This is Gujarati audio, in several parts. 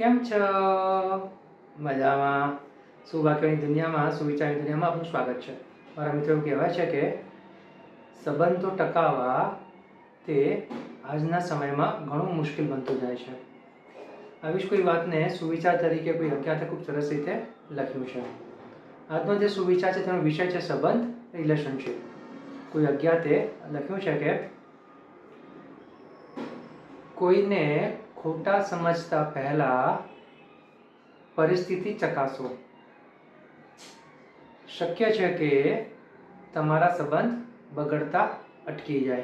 કેમ છો? મજામાં? સુવાક્યોની દુનિયામાં, સુવિચારની દુનિયામાં આપનું સ્વાગત છે. મારા મિત્રો એવું કહેવાય છે કે સંબંધો ટકાવવા તે આજના સમયમાં ઘણું મુશ્કેલ બનતું જાય છે. આવી જ કોઈ વાતને સુવિચાર તરીકે કોઈ અજ્ઞાતે ખૂબ સરસ રીતે લખ્યું છે. આજનો જે સુવિચાર છે તેનો વિષય છે સંબંધ, રિલેશનશિપ. કોઈ અજ્ઞાતે લખ્યું છે કે કોઈને ખોટા સમજતા પહેલા પરિસ્થિતિ ચકાસો. શક્ય છે કે તમારા સંબંધ બગડતા અટકી જાય.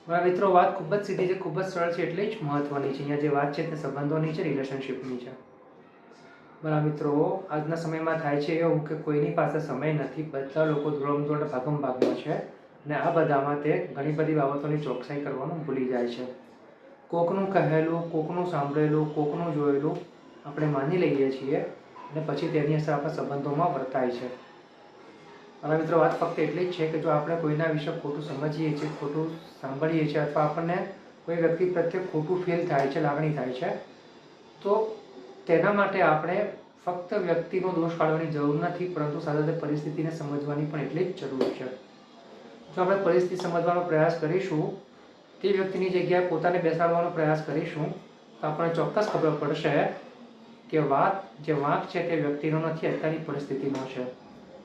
મારા મિત્રો, વાત ખૂબ જ સીધી છે, ખૂબ જ સરળ છે, એટલે જ મહત્વની છે. અહીંયા જે વાત છે તે સંબંધોની છે, રિલેશનશિપની છે. મારા મિત્રો, આજના સમયમાં થાય છે એવું કે કોઈની પાસે સમય નથી. બધા લોકો દોડ ભાગમાં છે અને આ બધામાં તે ઘણી બધી બાબતોની ચોકસાઈ કરવાનું ભૂલી જાય છે. કોકનું કહેલું, કોકનું સાંભળેલું, કોકનું જોયેલું આપણે માની લઈએ છીએ અને પછી તેની અસર આપણા સંબંધોમાં વર્તાય છે. મારા મિત્રો, વાત ફક્ત એટલી જ છે કે જો આપણે કોઈના વિશે ખોટું સમજીએ છીએ, ખોટું સાંભળીએ છીએ અથવા આપણને કોઈ વ્યક્તિ પ્રત્યે ખોટું ફીલ થાય છે, લાગણી થાય છે, તો તેના માટે આપણે ફક્ત વ્યક્તિનો દોષ કાઢવાની જરૂર નથી, પરંતુ સાથે સાથે પરિસ્થિતિને સમજવાની પણ એટલી જ જરૂર છે. જો આપણે પરિસ્થિતિ સમજવાનો પ્રયાસ કરીશું, તે વ્યક્તિની જગ્યાએ પોતાને બેસાડવાનો પ્રયાસ કરીશું, તો આપણને ચોક્કસ ખબર પડશે કે જે વાંક છે તે વ્યક્તિનો નથી, અત્યારની પરિસ્થિતિનો છે.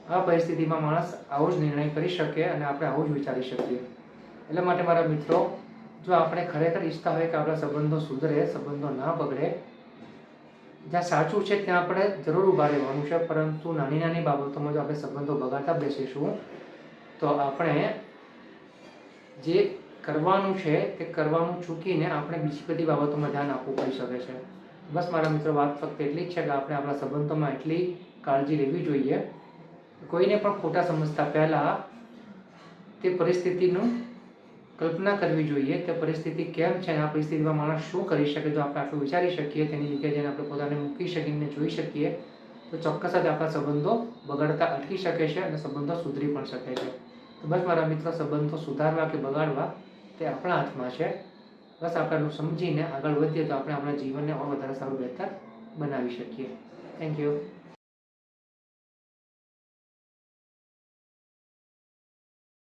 આ પરિસ્થિતિમાં માણસ આવો જ નિર્ણય કરી શકે અને આપણે આવું જ વિચારી શકીએ. એટલા માટે મારા મિત્રો, જો આપણે ખરેખર ઈચ્છતા હોય કે આપણા સંબંધો સુધરે, સંબંધો ના બગડે, જ્યાં સાચું છે ત્યાં આપણે જરૂર ઊભા રહેવાનું છે, પરંતુ નાની નાની બાબતોમાં જો આપણે સંબંધો બગાડતા બેસીશું તો આપણે જે કરવાનું છે તે કરવાનું ચૂકીને આપણે બીજી બધી બાબતોમાં ધ્યાન આપવું પડી શકે છે. બસ મારા મિત્રો, વાત ફક્ત એટલી જ છે કે આપણે આપણા સંબંધોમાં એટલી કાળજી લેવી જોઈએ. કોઈને પણ ખોટા સમજતા પહેલાં તે પરિસ્થિતિનું કલ્પના કરવી જોઈએ. તે પરિસ્થિતિ કેમ છે અને આ પરિસ્થિતિમાં માણસ શું કરી શકે. જો આપણે આટલું વિચારી શકીએ, તેની જગ્યાએ જઈને આપણે પોતાને મૂકી શકીને જોઈ શકીએ, તો ચોક્કસ જ આપણા સંબંધો બગડતા અટકી શકે છે અને સંબંધો સુધરી પણ શકે છે. તો બસ મારા મિત્રો, સંબંધો સુધારવા કે બગાડવા તે આપણા હાથમાં છે. બસ આપણે સમજીને આગળ વધીએ તો આપણે આપણા જીવનને વધારે સારું, બહેતર બનાવી શકીએ. Thank you.